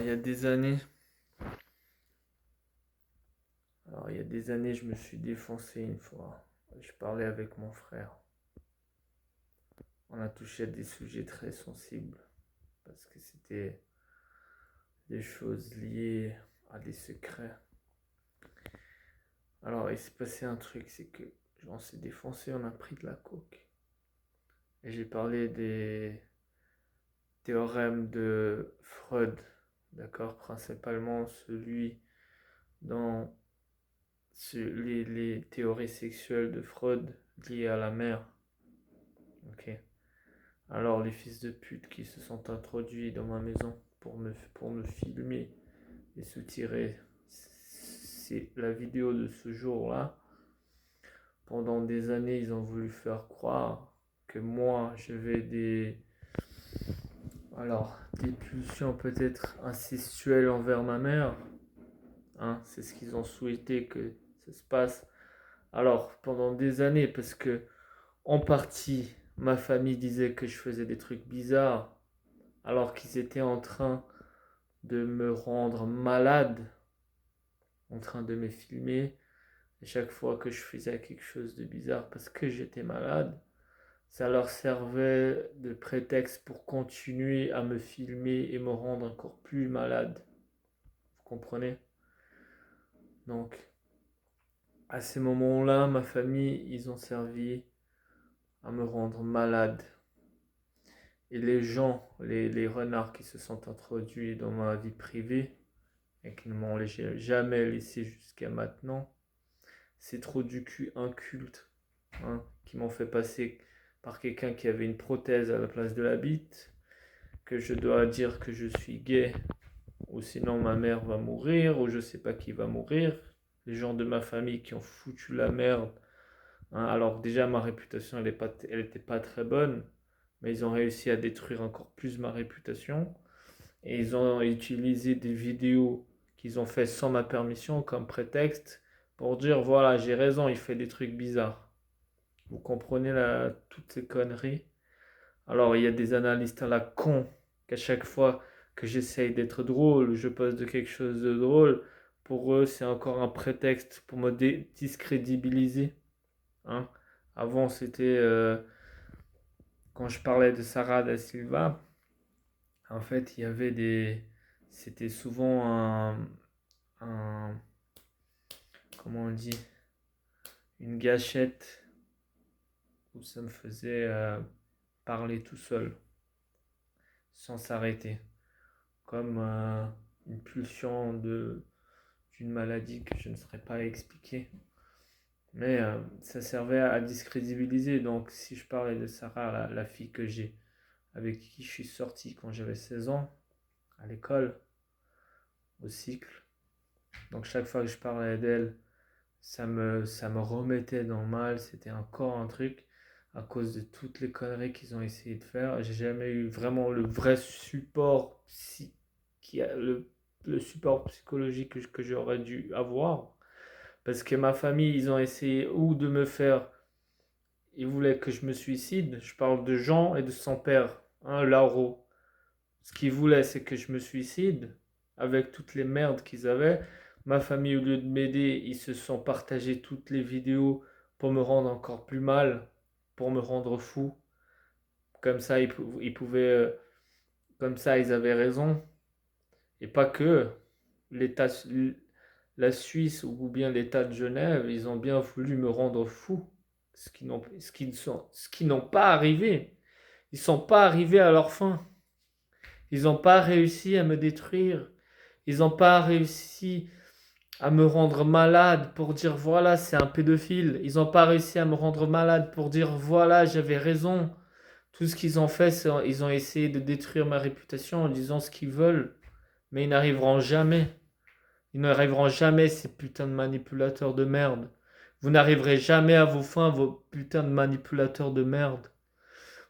y a des années, il y a des années, je me suis défoncé une fois. Je parlais avec mon frère. On a touché à des sujets très sensibles parce que c'était des choses liées à des secrets. Alors, il s'est passé un truc, c'est que on s'est défoncé, on a pris de la coke. Et j'ai parlé des théorèmes de Freud, d'accord, principalement celui dans les théories sexuelles de Freud liées à la mère. Ok. Alors les fils de pute qui se sont introduits dans ma maison pour me filmer et soutirer c'est la vidéo de ce jour-là. Pendant des années, ils ont voulu faire croire que moi, j'avais des pulsions peut-être incestuelles envers ma mère. Hein, c'est ce qu'ils ont souhaité que ça se passe. Alors, pendant des années, parce que en partie, ma famille disait que je faisais des trucs bizarres, alors qu'ils étaient en train de me rendre malade, en train de me filmer. Et chaque fois que je faisais quelque chose de bizarre parce que j'étais malade, ça leur servait de prétexte pour continuer à me filmer et me rendre encore plus malade. Vous comprenez? Donc, à ces moments-là, ma famille, ils ont servi à me rendre malade. Et les gens, les renards qui se sont introduits dans ma vie privée et qui ne m'ont jamais laissé jusqu'à maintenant, c'est trop du cul inculte, hein, qui m'ont fait passer par quelqu'un qui avait une prothèse à la place de la bite, que je dois dire que je suis gay, ou sinon ma mère va mourir, ou je sais pas qui va mourir. Les gens de ma famille qui ont foutu la merde. Hein, alors déjà ma réputation elle était pas très bonne, mais ils ont réussi à détruire encore plus ma réputation. Et ils ont utilisé des vidéos qu'ils ont fait sans ma permission comme prétexte pour dire voilà, j'ai raison, il fait des trucs bizarres. Vous comprenez toutes ces conneries? Alors, il y a des analystes à la con qu'à chaque fois que j'essaye d'être drôle, je poste de quelque chose de drôle, pour eux, c'est encore un prétexte pour me discrédibiliser. Hein. Avant, c'était quand je parlais de Sarah da Silva, en fait, il y avait c'était souvent un, comment on dit, une gâchette où ça me faisait parler tout seul, sans s'arrêter, comme une pulsion d'une maladie que je ne saurais pas expliquer. Mais ça servait à discrédibiliser. Donc, si je parlais de Sarah, la fille avec qui je suis sorti quand j'avais 16 ans, à l'école, au cycle, donc chaque fois que je parlais d'elle, ça me remettait dans le mal. C'était encore un truc à cause de toutes les conneries qu'ils ont essayé de faire. J'ai jamais eu vraiment le vrai support le support psychologique que j'aurais dû avoir. Parce que ma famille, ils ont essayé ou de me faire. Ils voulaient que je me suicide. Je parle de Jean et de son père, hein, Lauro. Ce qu'ils voulaient, c'est que je me suicide avec toutes les merdes qu'ils avaient. Ma famille, au lieu de m'aider, ils se sont partagés toutes les vidéos pour me rendre encore plus mal, pour me rendre fou. Comme ça, ils pouvaient. Comme ça, ils avaient raison. Et pas que. L'État, la Suisse ou bien l'État de Genève, ils ont bien voulu me rendre fou. Ce qui n'ont pas arrivé. Ils ne sont pas arrivés à leur fin. Ils n'ont pas réussi à me détruire. Ils n'ont pas réussi à me rendre malade pour dire voilà, c'est un pédophile. Ils n'ont pas réussi à me rendre malade pour dire voilà, j'avais raison. Tout ce qu'ils ont fait, c'est ils ont essayé de détruire ma réputation en disant ce qu'ils veulent. Mais ils n'arriveront jamais. Ils n'arriveront jamais, ces putains de manipulateurs de merde. Vous n'arriverez jamais à vos fins, vos putains de manipulateurs de merde.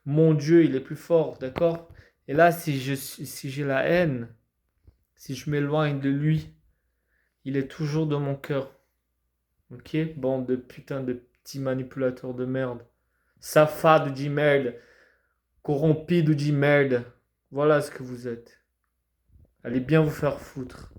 Mon Dieu, il est plus fort, d'accord? Et là, si j'ai la haine, si je m'éloigne de lui, il est toujours dans mon cœur. Ok? Bande de putains de petits manipulateurs de merde. Safade de merde. Corrompido de merde. Voilà ce que vous êtes. Allez bien vous faire foutre.